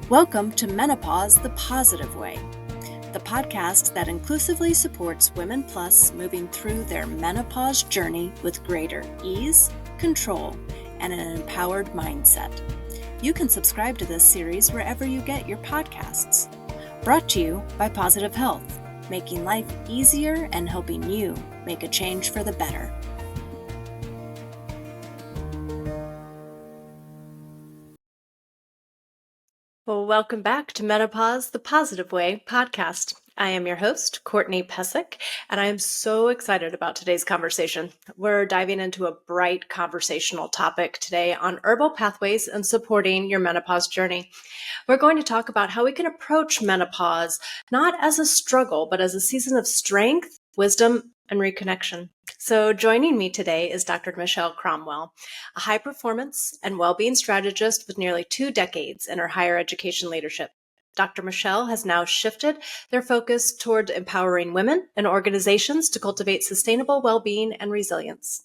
Welcome to Menopause the Positive Way, the podcast that inclusively supports Women Plus moving through their menopause journey with greater ease, control, and an empowered mindset. You can subscribe to this series wherever you get your podcasts. Brought to you by Positive Health, making life easier and helping you make a change for the better. Well, welcome back to Menopause the Positive Way podcast. I am your host, Courtney Pesic, and I am so excited about today's conversation. We're diving into a bright conversational topic today on herbal pathways and supporting your menopause journey. We're going to talk about how we can approach menopause not as a struggle, but as a season of strength, wisdom, and reconnection. So joining me today is Dr. Michelle Cromwell, a high-performance and well-being strategist with nearly 2 decades in her higher education leadership. Dr. Michelle has now shifted their focus toward empowering women and organizations to cultivate sustainable well-being and resilience.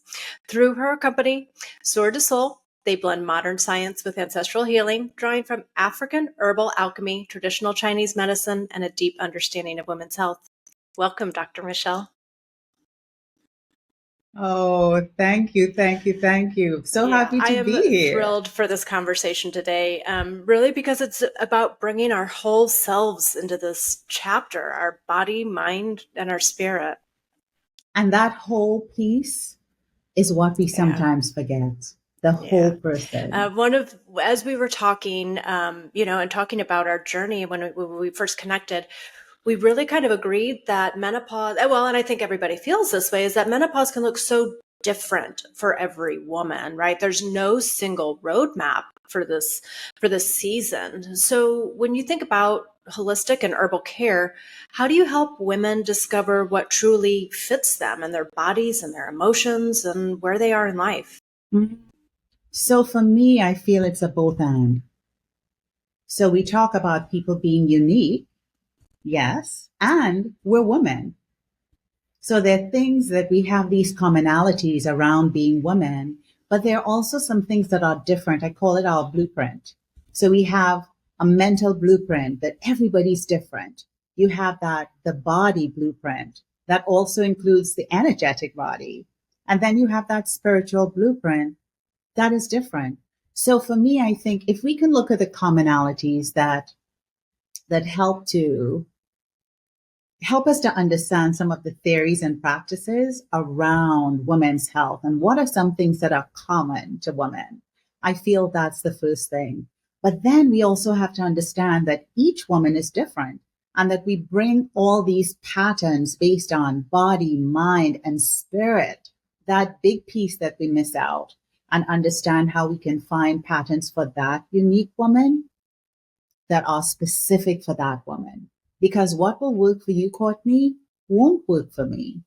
Through her company, Sour de Soul, they blend modern science with ancestral healing, drawing from African herbal alchemy, traditional Chinese medicine, and a deep understanding of women's health. Welcome, Dr. Michelle. Oh, thank you. So happy to be here. I am thrilled for this conversation today, really because it's about bringing our whole selves into this chapter, our body, mind, and our spirit. And that whole piece is what we sometimes forget, the whole person. As we were talking, and talking about our journey when we first connected, we really kind of agreed that menopause, well, and I think everybody feels this way, is that menopause can look so different for every woman, right? There's no single roadmap for this season. So when you think about holistic and herbal care, how do you help women discover what truly fits them and their bodies and their emotions and where they are in life? So for me, I feel it's a both and. So we talk about people being unique. Yes. And we're women. So there are things that we have these commonalities around being women, but there are also some things that are different. I call it our blueprint. So we have a mental blueprint that everybody's different. You have the body blueprint that also includes the energetic body. And then you have that spiritual blueprint that is different. So for me, I think if we can look at the commonalities that help us to understand some of the theories and practices around women's health and what are some things that are common to women. I feel that's the first thing. But then we also have to understand that each woman is different and that we bring all these patterns based on body, mind, and spirit, that big piece that we miss out, and understand how we can find patterns for that unique woman that are specific for that woman. Because what will work for you, Courtney, won't work for me.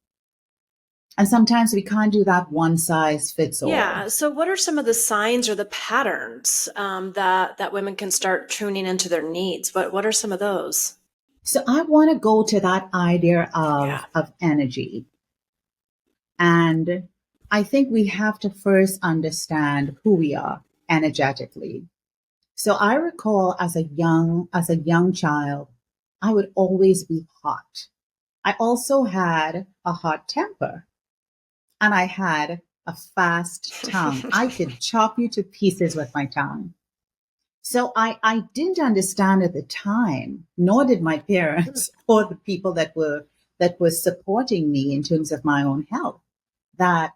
And sometimes we can't do that one size fits all. Yeah. So what are some of the signs or the patterns that women can start tuning into their needs? What are some of those? So I want to go to that idea of energy. And I think we have to first understand who we are energetically. So I recall as a young child, I would always be hot. I also had a hot temper and I had a fast tongue. I could chop you to pieces with my tongue. So I didn't understand at the time, nor did my parents or the people that were supporting me in terms of my own health, that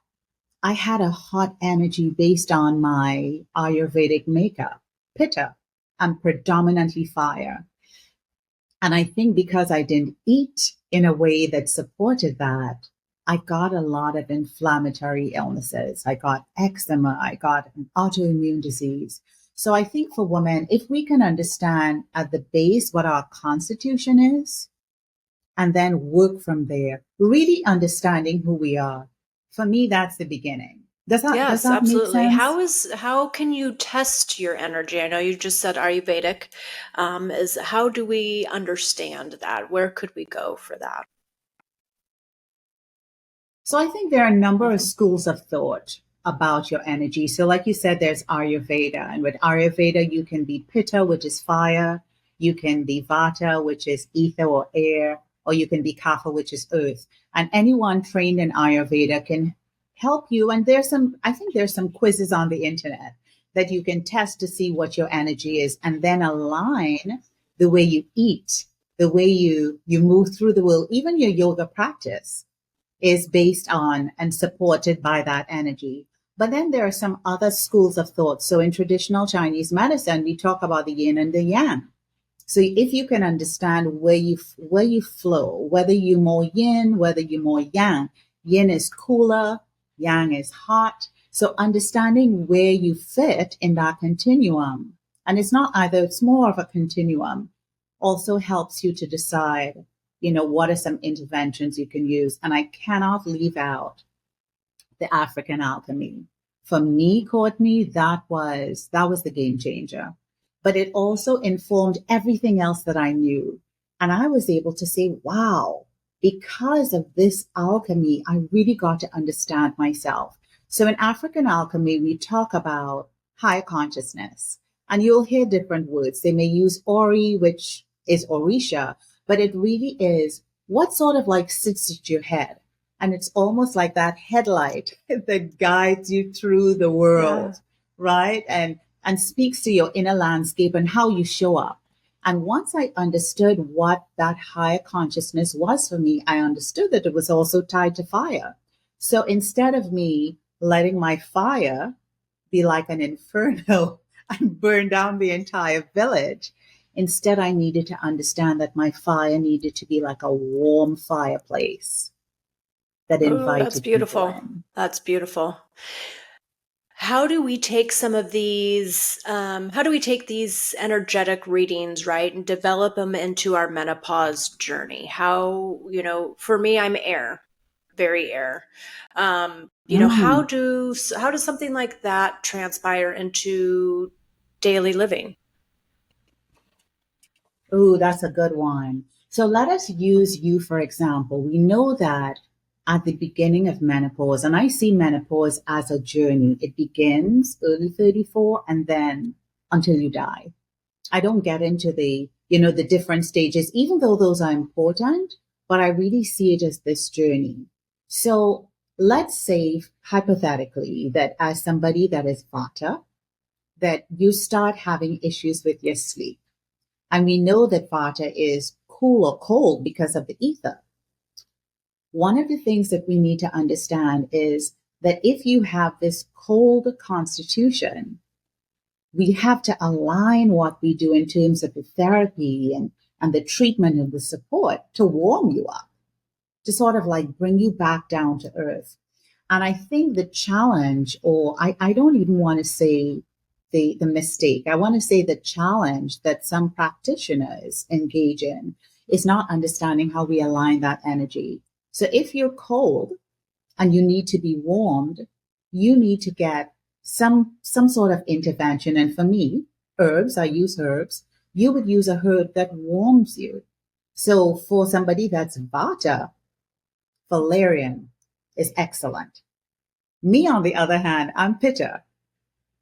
I had a hot energy based on my Ayurvedic makeup, Pitta. I'm predominantly fire. And I think because I didn't eat in a way that supported that, I got a lot of inflammatory illnesses. I got eczema. I got an autoimmune disease. So I think for women, if we can understand at the base what our constitution is, and then work from there, really understanding who we are, for me, that's the beginning. Does that absolutely. make sense? How can you test your energy? I know you just said Ayurvedic. How do we understand that? Where could we go for that? So I think there are a number of schools of thought about your energy. So like you said, there's Ayurveda. And with Ayurveda, you can be Pitta, which is fire. You can be Vata, which is ether or air, or you can be Kapha, which is earth. And anyone trained in Ayurveda can help you. And I think there's some quizzes on the internet that you can test to see what your energy is and then align the way you eat, the way you move through the world, even your yoga practice is based on and supported by that energy. But then there are some other schools of thought. So in traditional Chinese medicine, we talk about the yin and the yang. So if you can understand where you flow, whether you're more yin, whether you're more yang, yin is cooler, yang is hot. So understanding where you fit in that continuum, and it's not either, it's more of a continuum, also helps you to decide, what are some interventions you can use. And I cannot leave out the African alchemy. For me, Courtney, that was the game changer. But it also informed everything else that I knew. And I was able to say, wow, because of this alchemy, I really got to understand myself. So in African alchemy, we talk about high consciousness, and you'll hear different words. They may use Ori, which is Orisha, but it really is what sort of like sits at your head. And it's almost like that headlight that guides you through the world, right? And speaks to your inner landscape and how you show up. And once I understood what that higher consciousness was for me, I understood that it was also tied to fire. So instead of me letting my fire be like an inferno and burn down the entire village, instead I needed to understand that my fire needed to be like a warm fireplace that invited that's people beautiful. in. That's beautiful. How do we take some of these, how do we take these energetic readings, right, and develop them into our menopause journey? How, for me, I'm air, very air. How Mm. does something like that transpire into daily living? Oh, that's a good one. So let us use you for example. We know that at the beginning of menopause, and I see menopause as a journey. It begins early 34 and then until you die. I don't get into the different stages, even though those are important, but I really see it as this journey. So let's say hypothetically that as somebody that is Vata, that you start having issues with your sleep. And we know that Vata is cool or cold because of the ether. One of the things that we need to understand is that if you have this cold constitution, we have to align what we do in terms of the therapy and the treatment and the support to warm you up, to sort of like bring you back down to earth. And I think the challenge, or I don't even want to say the mistake, I want to say the challenge that some practitioners engage in is not understanding how we align that energy. So if you're cold and you need to be warmed, you need to get some sort of intervention. And for me, herbs, I use herbs. You would use a herb that warms you. So for somebody that's Vata, valerian is excellent. Me, on the other hand, I'm Pitta,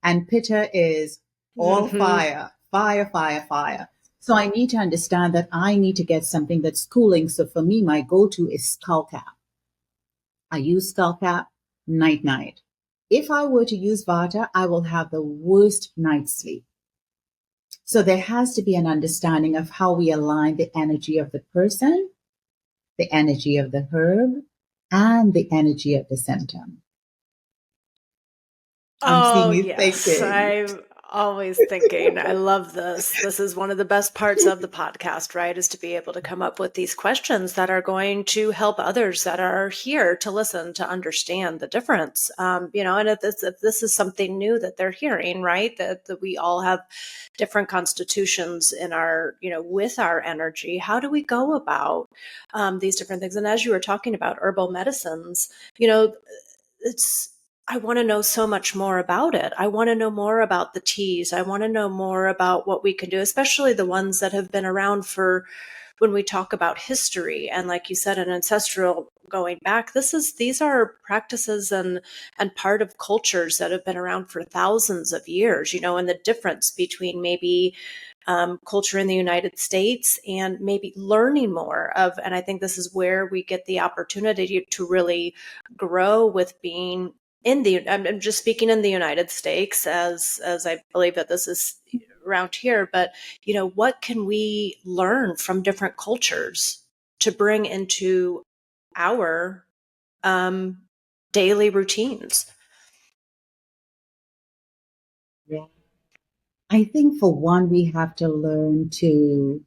and Pitta is all Hmm. fire, fire, fire, fire. So I need to understand that I need to get something that's cooling. So for me, my go-to is skull cap. I use skull cap night, night. If I were to use Vata, I will have the worst night's sleep. So there has to be an understanding of how we align the energy of the person, the energy of the herb, and the energy of the symptom. I'm seeing Oh, you yes. thinking. I'm always thinking. I love this. This is one of the best parts of the podcast, right? Is to be able to come up with these questions that are going to help others that are here to listen, to understand the difference. And if this is something new that they're hearing, right? That we all have different constitutions in our, with our energy. How do we go about these different things? And as you were talking about herbal medicines, you know, it's I want to know so much more about it. I want to know more about the teas. I want to know more about what we can do, especially the ones that have been around for when we talk about history and, like you said, an ancestral going back, these are practices and part of cultures that have been around for thousands of years, and the difference between maybe culture in the United States and maybe learning more of, and I think this is where we get the opportunity to really grow with being I'm just speaking in the United States as I believe that this is around here, but what can we learn from different cultures to bring into our daily routines? Yeah. I think for one, we have to learn to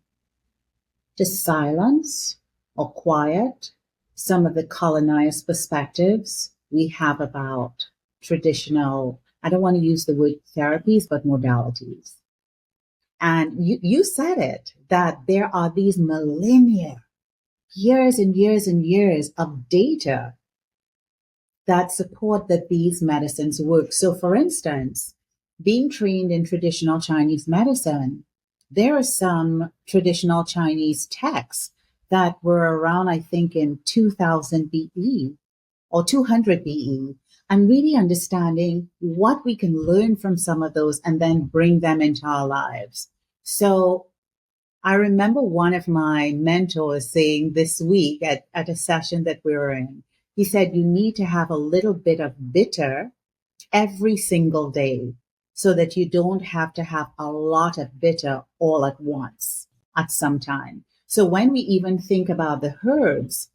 just silence or quiet some of the colonized perspectives we have about traditional, I don't want to use the word therapies, but modalities. And you said it, that there are these millennia, years and years and years of data that support that these medicines work. So, for instance, being trained in traditional Chinese medicine, there are some traditional Chinese texts that were around, I think, in 2000 BE or 200 BE, and really understanding what we can learn from some of those and then bring them into our lives. So I remember one of my mentors saying this week at a session that we were in, he said, you need to have a little bit of bitter every single day so that you don't have to have a lot of bitter all at once at some time. So when we even think about the herbs,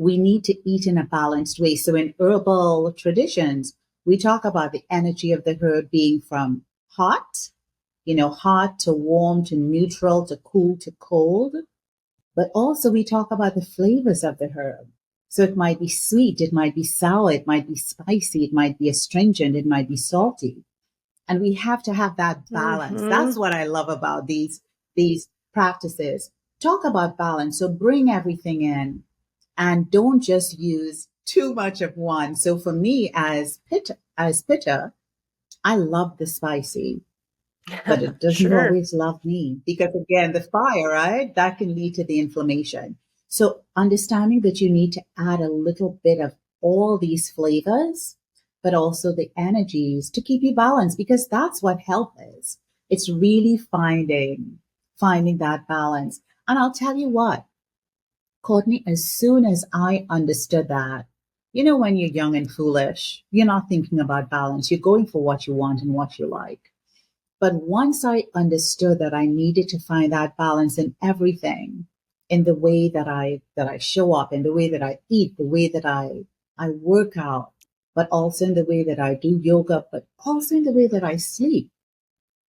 we need to eat in a balanced way. So in herbal traditions, we talk about the energy of the herb being from hot, hot to warm to neutral to cool to cold. But also we talk about the flavors of the herb. So it might be sweet, it might be sour, it might be spicy, it might be astringent, it might be salty. And we have to have that balance. Mm-hmm. That's what I love about these practices. Talk about balance. So bring everything in and don't just use too much of one. So for me as pitta, I love the spicy, but it doesn't Sure. always love me because again, the fire, right? That can lead to the inflammation. So understanding that you need to add a little bit of all these flavors, but also the energies to keep you balanced, because that's what health is. It's really finding that balance. And I'll tell you what, Courtney, as soon as I understood that, when you're young and foolish, you're not thinking about balance. You're going for what you want and what you like. But once I understood that I needed to find that balance in everything, in the way that I show up, in the way that I eat, the way that I work out, but also in the way that I do yoga, but also in the way that I sleep,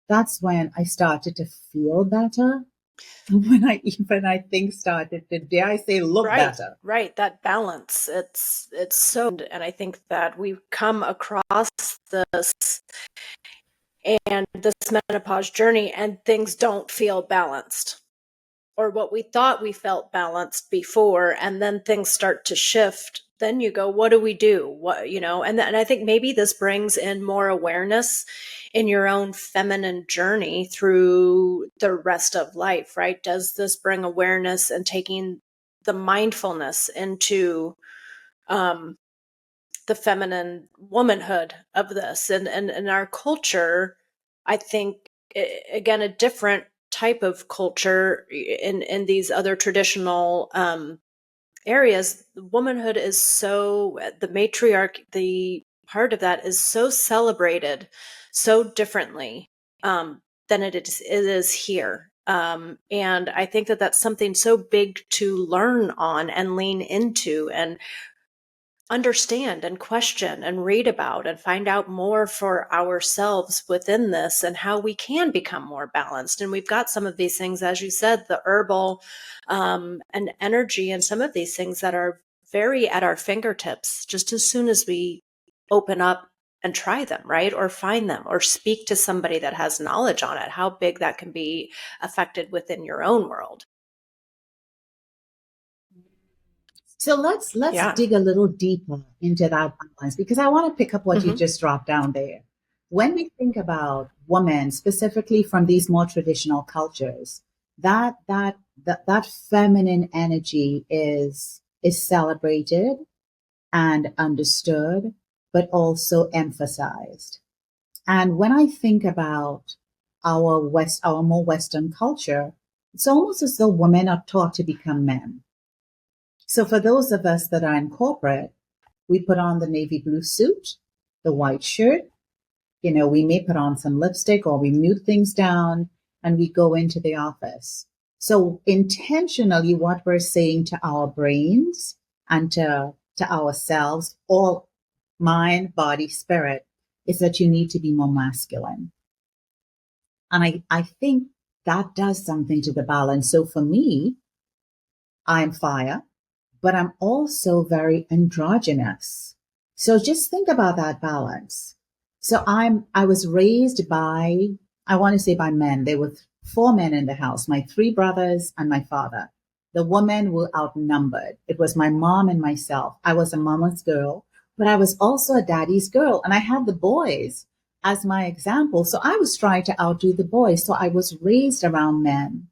that's when I started to feel better. When I think started to, dare I say, look better. Right. That balance. It's so, and I think that we've come across this and this menopause journey and things don't feel balanced, or what we thought we felt balanced before, and then things start to shift. Then you go, what do we do? And I think maybe this brings in more awareness in your own feminine journey through the rest of life, right? Does this bring awareness and taking the mindfulness into the feminine womanhood of this? And our culture, I think, again, a different type of culture in these other traditional areas, womanhood is so, the matriarch, the part of that is so celebrated so differently than it is here. And I think that that's something so big to learn on and lean into and understand and question and read about and find out more for ourselves within this and how we can become more balanced. And we've got some of these things, as you said, the herbal and energy, and some of these things that are very at our fingertips just as soon as we open up and try them, right? Or find them or speak to somebody that has knowledge on it, how big that can be affected within your own world. So let's dig a little deeper into that balance, because I want to pick up what you just dropped down there. When we think about women, specifically from these more traditional cultures, that feminine energy is celebrated and understood, but also emphasized. And when I think about our more Western culture, it's almost as though women are taught to become men. So for those of us that are in corporate, we put on the navy blue suit, the white shirt, we may put on some lipstick or we mute things down and we go into the office. So intentionally, what we're saying to our brains and to ourselves, all mind, body, spirit, is that you need to be more masculine. And I think that does something to the balance. So for me, I'm fire, but I'm also very androgynous. So just think about that balance. So I was raised by, I want to say by men. There were four men in the house, my three brothers and my father. The women were outnumbered. It was my mom and myself. I was a mama's girl, but I was also a daddy's girl. And I had the boys as my example. So I was trying to outdo the boys. So I was raised around men,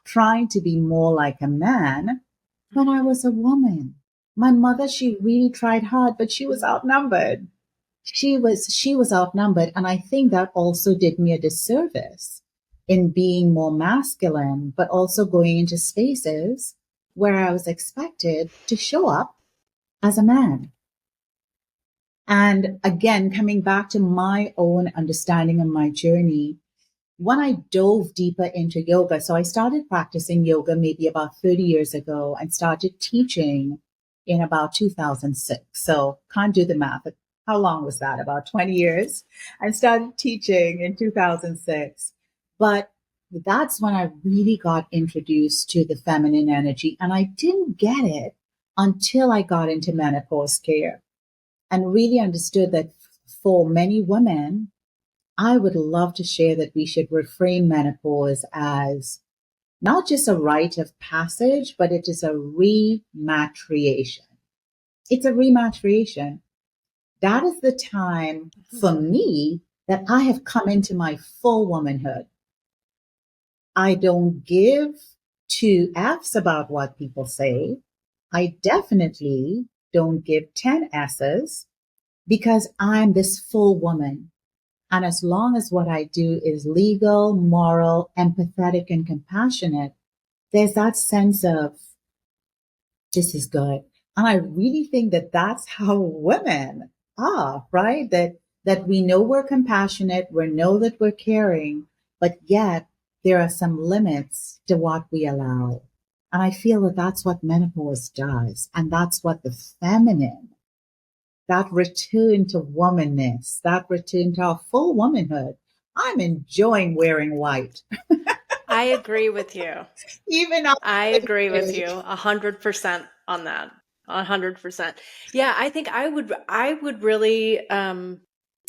trying to be more like a man when I was a woman. My mother, she really tried hard, but she was outnumbered. She was outnumbered. And I think that also did me a disservice in being more masculine, but also going into spaces where I was expected to show up as a man. And again, coming back to my own understanding of my journey, when I dove deeper into yoga, so I started practicing yoga maybe about 30 years ago and started teaching in about 2006. So can't do the math. How long was that? About 20 years. And started teaching in 2006. But that's when I really got introduced to the feminine energy. And I didn't get it until I got into menopause care and really understood that for many women, I would love to share that we should reframe menopause as not just a rite of passage, but it is a rematriation. It's a rematriation. That is the time for me that I have come into my full womanhood. I don't give two F's about what people say. I definitely don't give 10 S's because I'm this full woman. And as long as what I do is legal, moral, empathetic, and compassionate, there's that sense of this is good. And I really think that that's how women are, right? That we know we're compassionate, we know that we're caring, but yet there are some limits to what we allow. And I feel that that's what menopause does. And that's what the feminine, that return to womanness, that return to our full womanhood. I'm enjoying wearing white. I agree with you. Even I agree with you 100% on that. 100%. Yeah, I think I would really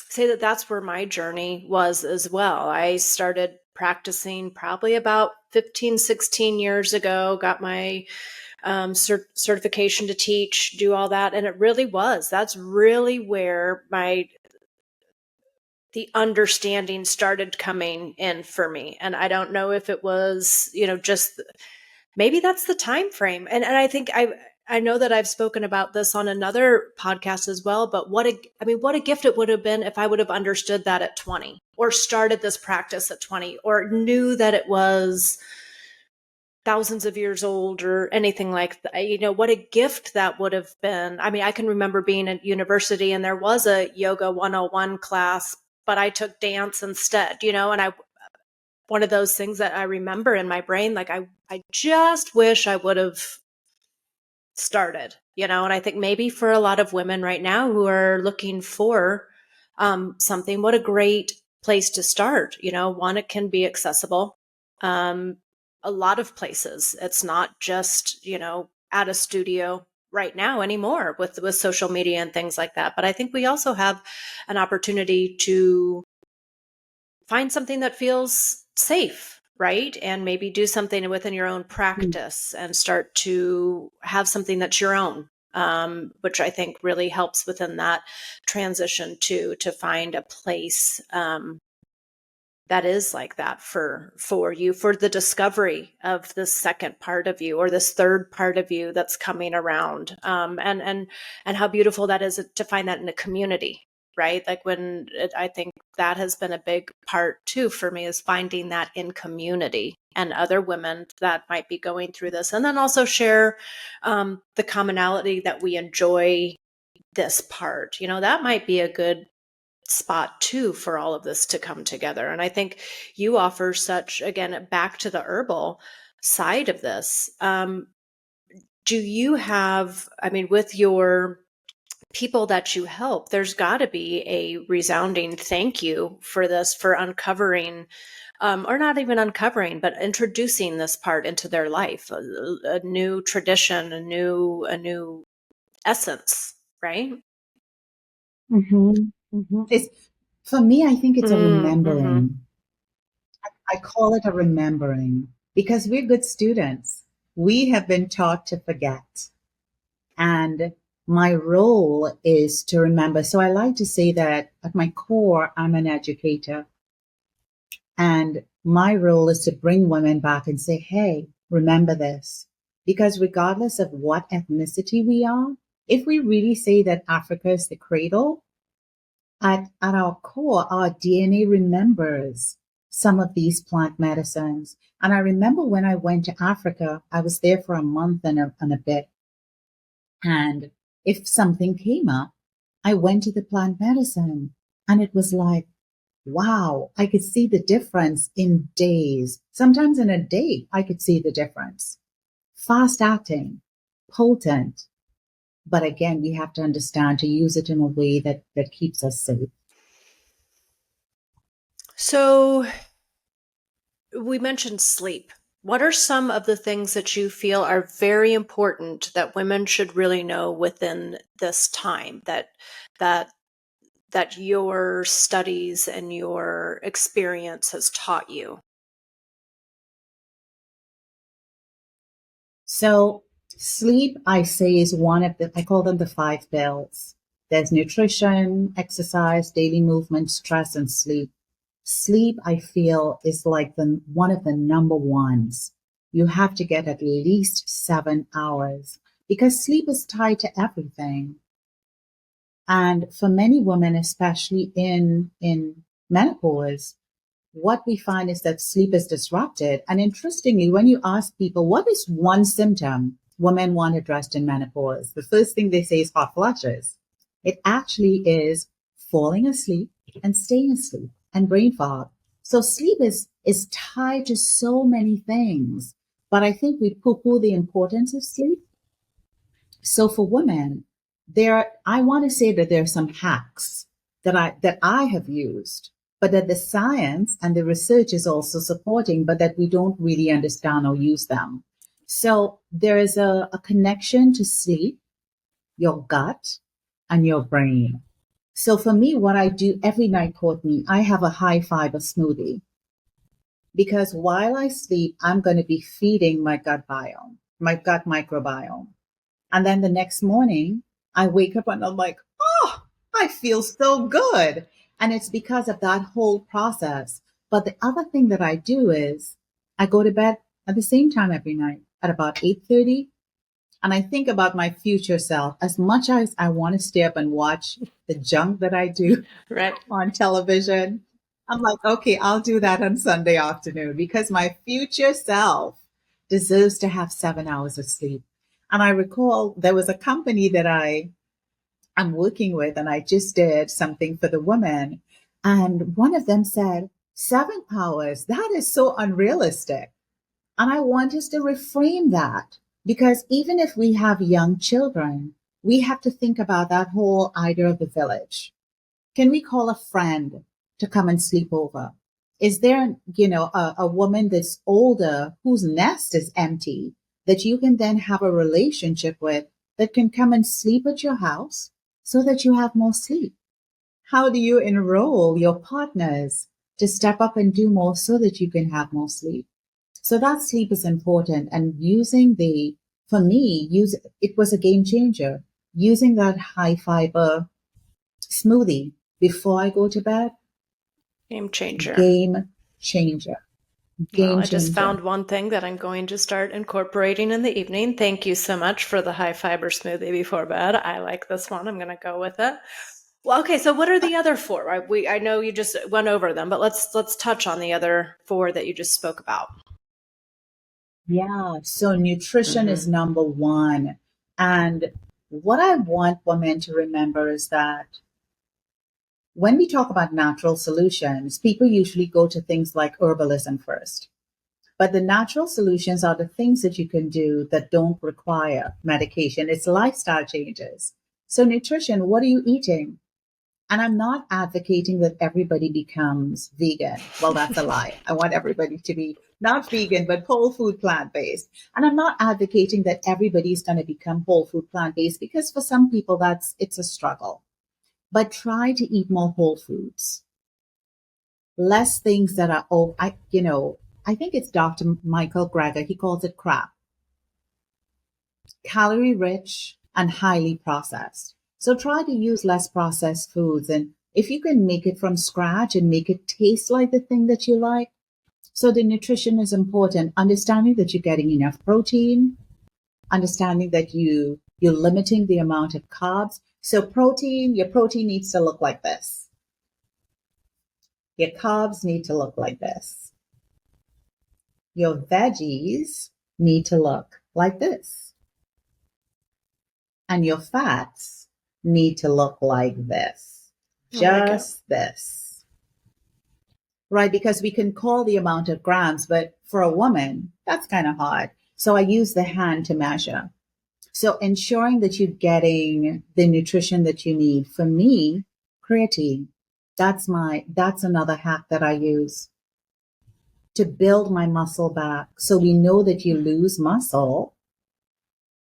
say that that's where my journey was as well. I started practicing probably about 15, 16 years ago, got my certification to teach, do all that. And it really that's really where the understanding started coming in for me. And I don't know if it was, just maybe that's the time frame. And I think I know that I've spoken about this on another podcast as well, but what a gift it would have been if I would have understood that at 20 or started this practice at 20 or knew that it was thousands of years old or anything like that. What a gift that would have been. I mean, I can remember being at university and there was a yoga 101 class, but I took dance instead, and one of those things that I remember in my brain, like I just wish I would have started, and I think maybe for a lot of women right now who are looking for something, what a great place to start. One, it can be accessible. A lot of places. It's not just, at a studio right now anymore with social media and things like that. But I think we also have an opportunity to find something that feels safe, right? And maybe do something within your own practice and start to have something that's your own, which I think really helps within that transition to find a place that is like that for you, for the discovery of this second part of you or this third part of you that's coming around, and how beautiful that is to find that in a community, right? Like I think that has been a big part too for me, is finding that in community and other women that might be going through this, and then also share the commonality that we enjoy this part. That might be a good spot too for all of this to come together. And I think you offer such, again, back to the herbal side of this. Do you have, I mean, with your people that you help, there's got to be a resounding thank you for this, for uncovering, or not even uncovering, but introducing this part into their life, a new tradition, a new essence, right? It's, for me, I think it's a Mm-hmm. remembering. I call it a remembering because we're good students. We have been taught to forget. And my role is to remember. So I like to say that at my core, I'm an educator. And my role is to bring women back and say, hey, remember this. Because regardless of what ethnicity we are, if we really say that Africa is the cradle, at our core, our DNA remembers some of these plant medicines. And I remember when I went to Africa, I was there for a month and a bit. And if something came up, I went to the plant medicine and it was like, wow, I could see the difference in days. Sometimes in a day, I could see the difference. Fast acting, potent. But again, we have to understand to use it in a way that keeps us safe. So we mentioned sleep. What are some of the things that you feel are very important that women should really know within this time, that that your studies and your experience has taught you? So sleep, I say, is one of I call them the five bills. There's nutrition, exercise, daily movement, stress, and sleep. Sleep, I feel, is like one of the number ones. You have to get at least 7 hours because sleep is tied to everything. And for many women, especially in menopause, what we find is that sleep is disrupted. And interestingly, when you ask people, what is one symptom women want addressed in menopause? The first thing they say is hot flushes. It actually is falling asleep and staying asleep and brain fog. So sleep is tied to so many things. But I think we poo-poo the importance of sleep. So for women, I want to say that there are some hacks that I have used, but that the science and the research is also supporting, but that we don't really understand or use them. So there is a connection to sleep, your gut, and your brain. So for me, what I do every night, Courtney, I have a high fiber smoothie because while I sleep, I'm going to be feeding my gut biome, my gut microbiome. And then the next morning, I wake up and I'm like, oh, I feel so good. And it's because of that whole process. But the other thing that I do is I go to bed at the same time every night at about 8:30. And I think about my future self as much as I want to stay up and watch the junk that I do Right. on television. I'm like, okay, I'll do that on Sunday afternoon because my future self deserves to have 7 hours of sleep. And I recall there was a company that I'm working with, and I just did something for the women. And one of them said, 7 hours, that is so unrealistic. And I want us to reframe that because even if we have young children, we have to think about that whole idea of the village. Can we call a friend to come and sleep over? Is there, a woman that's older whose nest is empty that you can then have a relationship with that can come and sleep at your house so that you have more sleep? How do you enroll your partners to step up and do more so that you can have more sleep? So that sleep is important. And for me, it was a game changer. Using that high fiber smoothie before I go to bed, Game changer. game changer, Well, game I just changer. found one thing that I'm going to start incorporating in the evening. Thank you so much for the high fiber smoothie before bed. I like this one. I'm going to go with it. Well, okay, so what are the other four? I know you just went over them, but let's touch on the other four that you just spoke about. Yeah, so nutrition is Mm-hmm. number one. And what I want women to remember is that when we talk about natural solutions, people usually go to things like herbalism first. But the natural solutions are the things that you can do that don't require medication. It's lifestyle changes. So, nutrition, what are you eating? And I'm not advocating that everybody becomes vegan. Well, that's a lie. I want everybody to be not vegan, but whole food plant based. And I'm not advocating that everybody's going to become whole food plant based because for some people it's a struggle. But try to eat more whole foods, less things that are, I think it's Dr. Michael Greger. He calls it crap, calorie rich and highly processed. So try to use less processed foods. And if you can make it from scratch and make it taste like the thing that you like. So the nutrition is important. Understanding that you're getting enough protein, understanding that you're limiting the amount of carbs. So your protein needs to look like this. Your carbs need to look like this. Your veggies need to look like this. And your fats need to look like this. Just this. Right? Because we can call the amount of grams, but for a woman, that's kind of hard. So I use the hand to measure. So ensuring that you're getting the nutrition that you need. For me, creatine. That's another hack that I use to build my muscle back. So we know that you lose muscle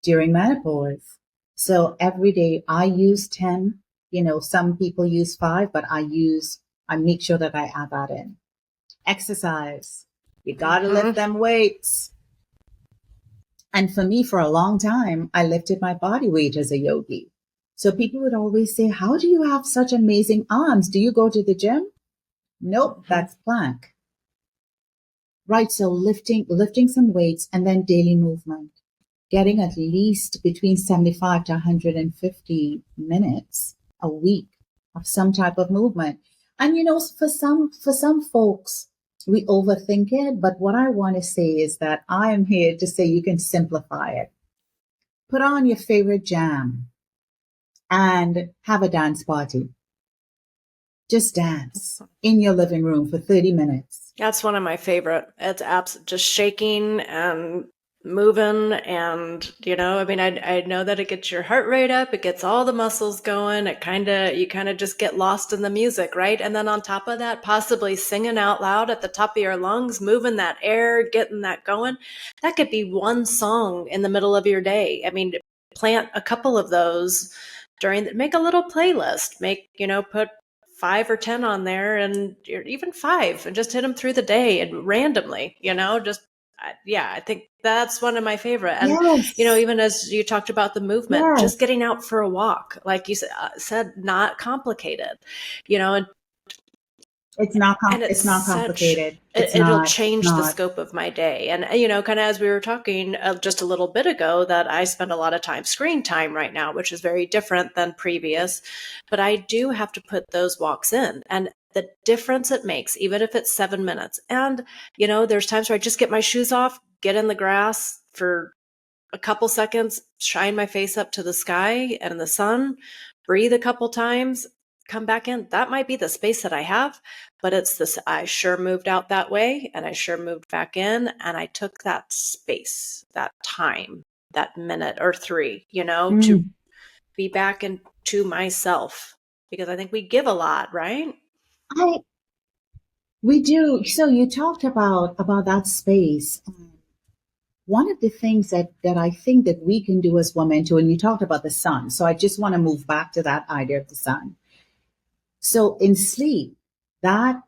during menopause. So every day I use 10, some people use 5, but I make sure that I add that in. Exercise. You got to lift them weights. And for me, for a long time, I lifted my body weight as a yogi. So people would always say, how do you have such amazing arms? Do you go to the gym? Nope, that's plank. Right. So lifting some weights and then daily movement, getting at least between 75 to 150 minutes a week of some type of movement. And, for some folks, we overthink it. But what I want to say is that I am here to say you can simplify it. Put on your favorite jam and have a dance party. Just dance in your living room for 30 minutes. That's one of my favorite. It's just shaking and moving, and I know that it gets your heart rate up, it gets all the muscles going, you kind of just get lost in the music, right? And then on top of that, possibly singing out loud at the top of your lungs, moving that air, getting that going. That could be one song in the middle of your day. I mean, plant a couple of those make a little playlist, put 5 or 10 on there, and even 5, and just hit them through the day and randomly, I think that's one of my favorite. And, Yes. even as you talked about the movement, Yes. just getting out for a walk, like you said, not complicated, and It's not it's complicated. it'll change the scope of my day. And, kind of as we were talking just a little bit ago, that I spend a lot of time screen time right now, which is very different than previous. But I do have to put those walks in, and the difference it makes, even if it's 7 minutes. And, there's times where I just get my shoes off, get in the grass for a couple seconds, shine my face up to the sky and the sun, breathe a couple times, come back in. That might be the space that I have, but it's this. I sure moved out that way, and I sure moved back in, and I took that space, that time, that minute or 3, to be back into myself, because I think we give a lot, right? We do. So you talked about that space. One of the things that I think that we can do as women too, and you talked about the sun. So I just want to move back to that idea of the sun. So in sleep, that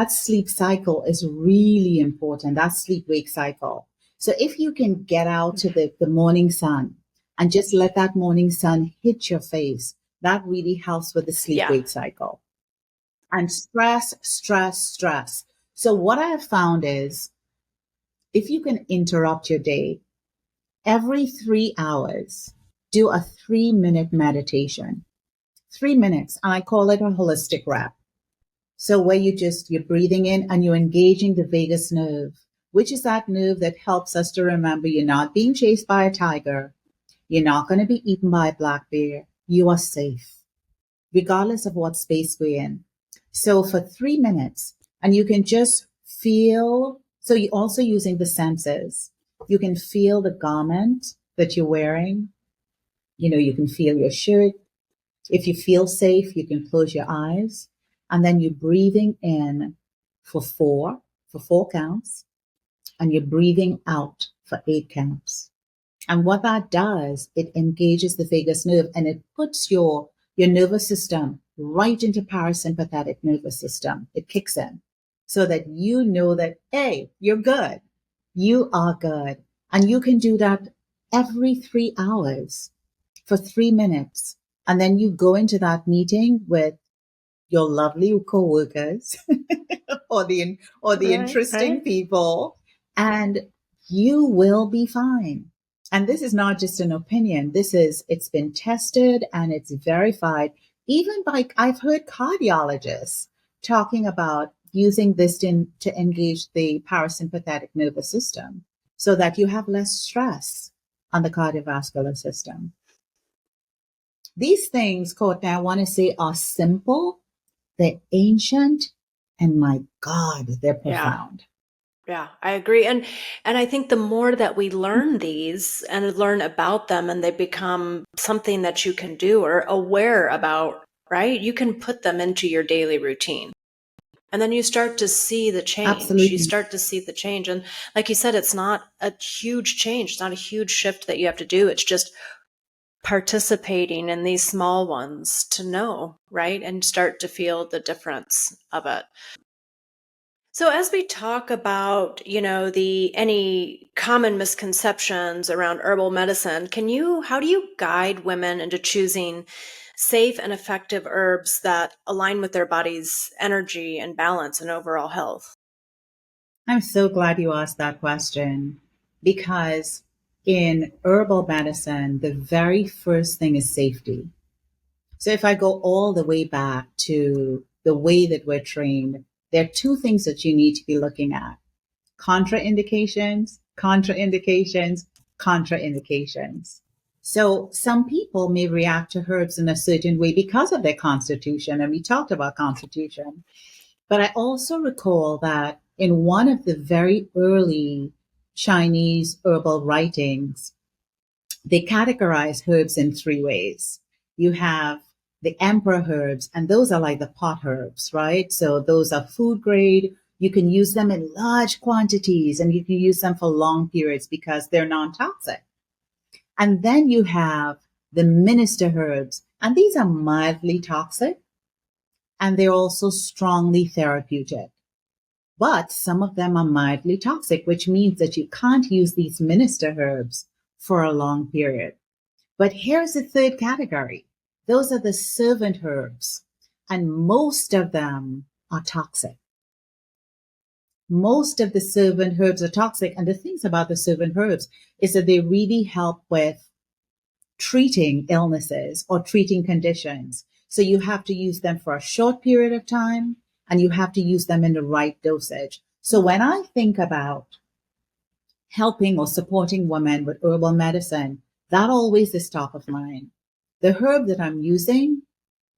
sleep cycle is really important, that sleep wake cycle. So if you can get out to the morning sun and just let that morning sun hit your face, that really helps with the sleep Yeah. wake cycle. And stress, stress, stress. So what I have found is if you can interrupt your day every 3 hours, do a 3 minute meditation, 3 minutes. And I call it a holistic wrap. So where you're breathing in and you're engaging the vagus nerve, which is that nerve that helps us to remember you're not being chased by a tiger. You're not going to be eaten by a black bear. You are safe, regardless of what space we're in. So for 3 minutes, and you can just feel, so you're also using the senses. You can feel the garment that you're wearing. You can feel your shirt. If you feel safe, you can close your eyes. And then you're breathing in for four counts, and you're breathing out for 8 counts. And what that does, it engages the vagus nerve and it puts your nervous system right into parasympathetic nervous system. It kicks in so that you know that, hey, you're good. You are good. And you can do that every 3 hours for 3 minutes. And then you go into that meeting with your lovely co-workers or the interesting Right. people, and you will be fine. And this is not just an opinion. It's been tested and it's verified. Even by, I've heard cardiologists talking about using this to engage the parasympathetic nervous system so that you have less stress on the cardiovascular system. These things, Courtney, I want to say are simple, they're ancient, and my God, they're profound. Yeah, I agree. And I think the more that we learn these and learn about them and they become something that you can do or aware about, right? You can put them into your daily routine. And then you start to see the change. You Absolutely. start to see the change. And like you said, it's not a huge change. It's not a huge shift that you have to do. It's just participating in these small ones to know, right? And start to feel the difference of it. So as we talk about, the any common misconceptions around herbal medicine, how do you guide women into choosing safe and effective herbs that align with their body's energy and balance and overall health? I'm so glad you asked that question because in herbal medicine, the very first thing is safety. So if I go all the way back to the way that we're trained, there are two things that you need to be looking at: contraindications, contraindications, contraindications. So some people may react to herbs in a certain way because of their constitution. And we talked about constitution. But I also recall that in one of the very early Chinese herbal writings, they categorize herbs in three ways. You have the emperor herbs, and those are like the pot herbs, right? So those are food grade. You can use them in large quantities and you can use them for long periods because they're non-toxic. And then you have the minister herbs, and these are mildly toxic and they're also strongly therapeutic. But some of them are mildly toxic, which means that you can't use these minister herbs for a long period. But here's the third category. Those are the servant herbs, and most of them are toxic. Most of the servant herbs are toxic. And the things about the servant herbs is that they really help with treating illnesses or treating conditions. So you have to use them for a short period of time and you have to use them in the right dosage. So when I think about helping or supporting women with herbal medicine, that always is top of mind. The herb that I'm using,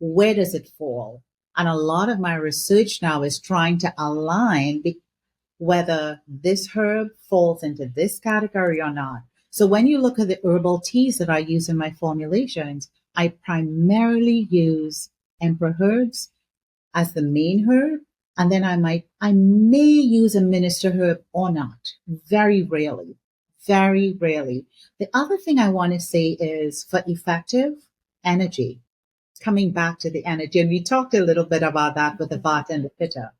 where does it fall? And a lot of my research now is trying to align whether this herb falls into this category or not. So when you look at the herbal teas that I use in my formulations, I primarily use emperor herbs as the main herb. And then I may use a minister herb or not. Very rarely, very rarely. The other thing I want to say is for effective energy, coming back to the energy, and we talked a little bit about that with the Vata and the Pitta.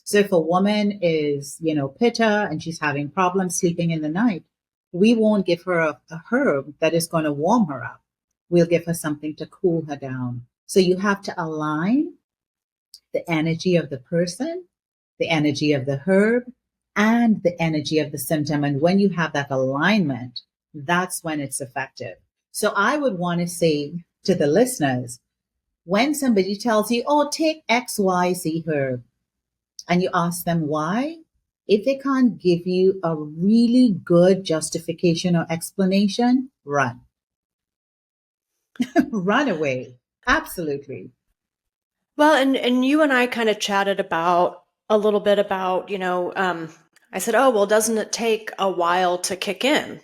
So if a woman is, Pitta and she's having problems sleeping in the night, we won't give her a herb that is going to warm her up. We'll give her something to cool her down. So you have to align the energy of the person the energy of the herb and the energy of the symptom. And when you have that alignment, that's when it's effective. So I would want to say to the listeners, when somebody tells you, oh, take XYZ herb, and you ask them why, if they can't give you a really good justification or explanation, run. Run away. Absolutely. Well, and you and I kind of chatted about a little bit about, I said, oh, well, doesn't it take a while to kick in?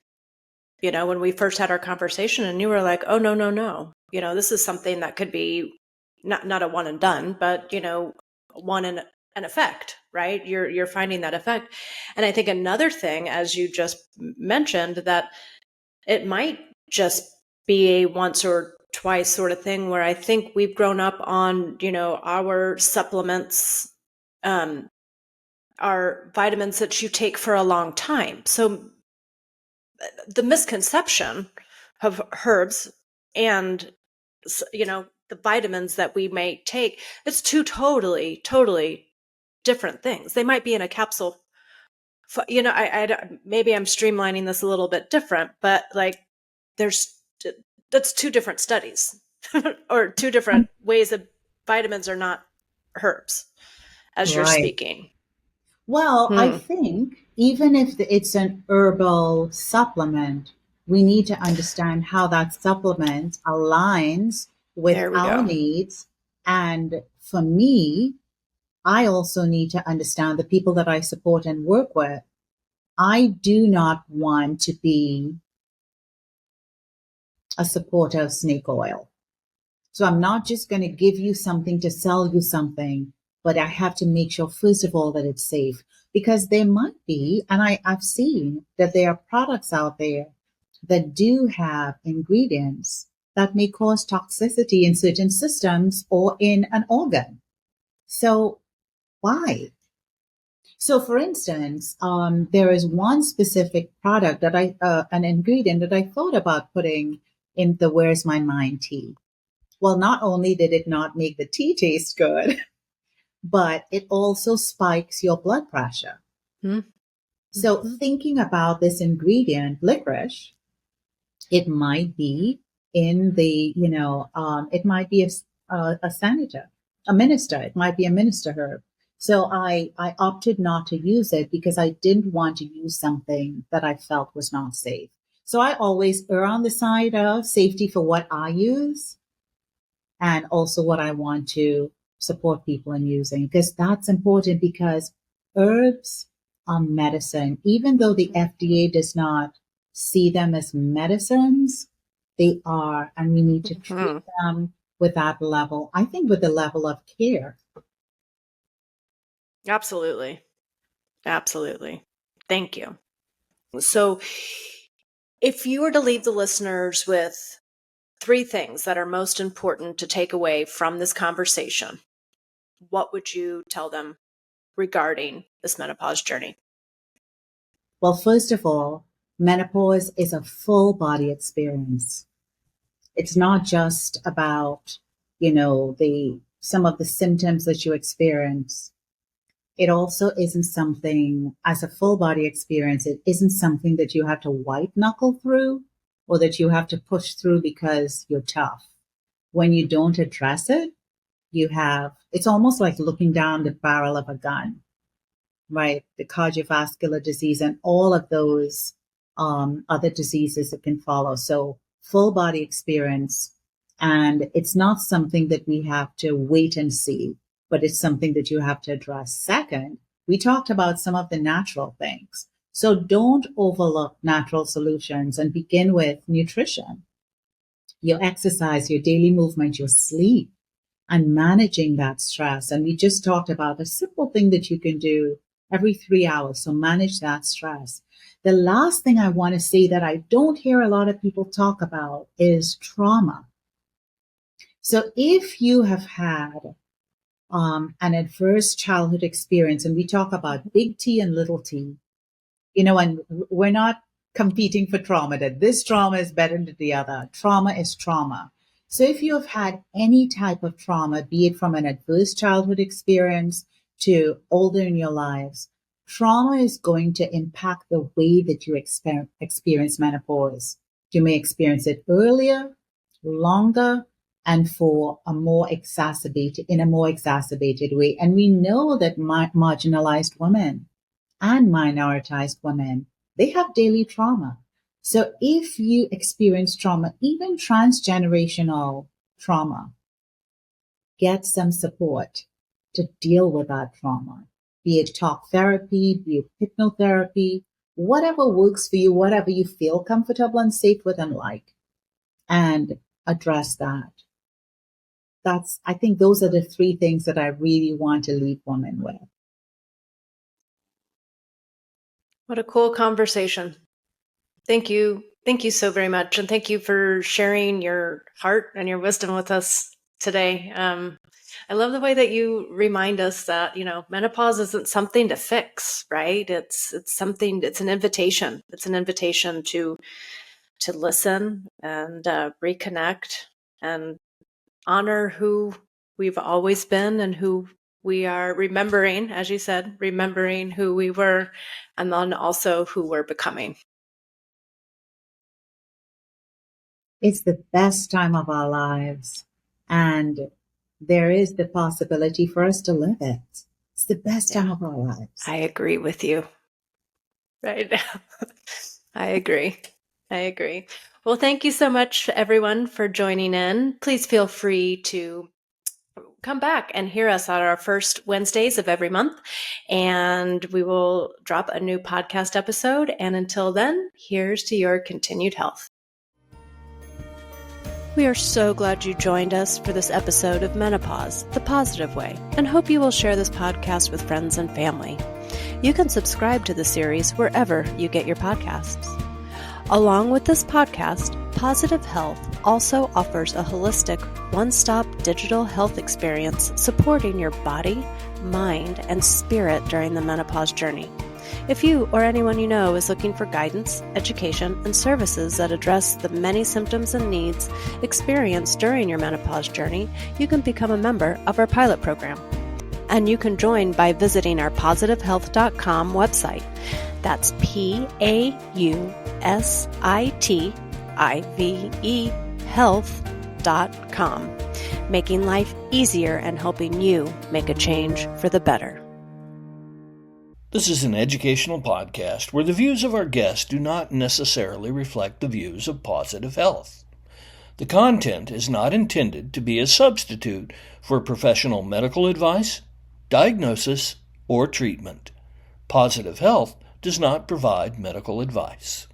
When we first had our conversation, and you were like, oh, no, no, no. This is something that could be not a one and done, but, one and an effect, right? You're finding that effect. And I think another thing, as you just mentioned, that it might just be a once or twice sort of thing where I think we've grown up on, our supplements, our vitamins that you take for a long time. So the misconception of herbs and, the vitamins that we may take, it's two totally different things. They might be in a capsule. Maybe I'm streamlining this a little bit different, but like that's two different studies or two different ways that vitamins are not herbs as you're Right. speaking. Well, I think even if it's an herbal supplement, we need to understand how that supplement aligns with There we our go. needs. And for me, I also need to understand the people that I support and work with. I do not want to be a supporter of snake oil. So I'm not just going to give you something to sell you something, but I have to make sure, first of all, that it's safe, because there might be, and I've seen that there are products out there that do have ingredients that may cause toxicity in certain systems or in an organ. So why? So, for instance, there is one specific product that an ingredient that I thought about putting in the Where's My Mind tea. Well, not only did it not make the tea taste good, but it also spikes your blood pressure. Mm-hmm. So, thinking about this ingredient, licorice, it might be in the, it might be a senator, a minister, it might be a minister herb. So I opted not to use it because I didn't want to use something that I felt was not safe. So I always err on the side of safety for what I use and also what I want to support people in using, because that's important, because herbs are medicine. Even though the FDA does not see them as medicines, they are, and we need to treat them with that level. I think with the level of care. Absolutely. Absolutely. Thank you. So if you were to leave the listeners with three things that are most important to take away from this conversation, what would you tell them regarding this menopause journey? Well, first of all, menopause is a full body experience. It's not just about, some of the symptoms that you experience. It also isn't something, as a full body experience, it isn't something that you have to white knuckle through or that you have to push through because you're tough. When you don't address it, it's almost like looking down the barrel of a gun, right? The cardiovascular disease and all of those other diseases that can follow. So full body experience. And it's not something that we have to wait and see, but it's something that you have to address. Second, we talked about some of the natural things. So don't overlook natural solutions and begin with nutrition, your exercise, your daily movement, your sleep, and managing that stress. And we just talked about a simple thing that you can do every 3 hours. So manage that stress. The last thing I want to say that I don't hear a lot of people talk about is trauma. So if you have had an adverse childhood experience, and we talk about big T and little t, and we're not competing for trauma, that this trauma is better than the other. Trauma is trauma. So if you have had any type of trauma, be it from an adverse childhood experience, to older in your lives, trauma is going to impact the way that you experience menopause. You may experience it earlier, longer, and in a more exacerbated way. And we know that marginalized women and minoritized women, they have daily trauma. So if you experience trauma, even transgenerational trauma, get some support to deal with that trauma, be it talk therapy, be it hypnotherapy, whatever works for you, whatever you feel comfortable and safe with and like, and address that. I think those are the three things that I really want to leave women with. What a cool conversation. Thank you. Thank you so very much. And thank you for sharing your heart and your wisdom with us today. I love the way that you remind us that, menopause isn't something to fix, right? It's something, it's an invitation. It's an invitation to listen and reconnect and honor who we've always been and who we are, remembering, as you said, remembering who we were, and then also who we're becoming. It's the best time of our lives, and there is the possibility for us to live it. It's the best time of our lives. I agree with you. Right now. I agree. Well, thank you so much, everyone, for joining in. Please feel free to come back and hear us on our first Wednesdays of every month, and we will drop a new podcast episode. And until then, here's to your continued health. We are so glad you joined us for this episode of Menopause, the Positive Way, and hope you will share this podcast with friends and family. You can subscribe to the series wherever you get your podcasts. Along with this podcast, Positive Health also offers a holistic, one-stop digital health experience supporting your body, mind, and spirit during the menopause journey. If you or anyone you know is looking for guidance, education, and services that address the many symptoms and needs experienced during your menopause journey, you can become a member of our pilot program. And you can join by visiting our positivehealth.com website. That's PAUSITIVE health.com, making life easier and helping you make a change for the better. This is an educational podcast where the views of our guests do not necessarily reflect the views of Positive Health. The content is not intended to be a substitute for professional medical advice, diagnosis, or treatment. Positive Health does not provide medical advice.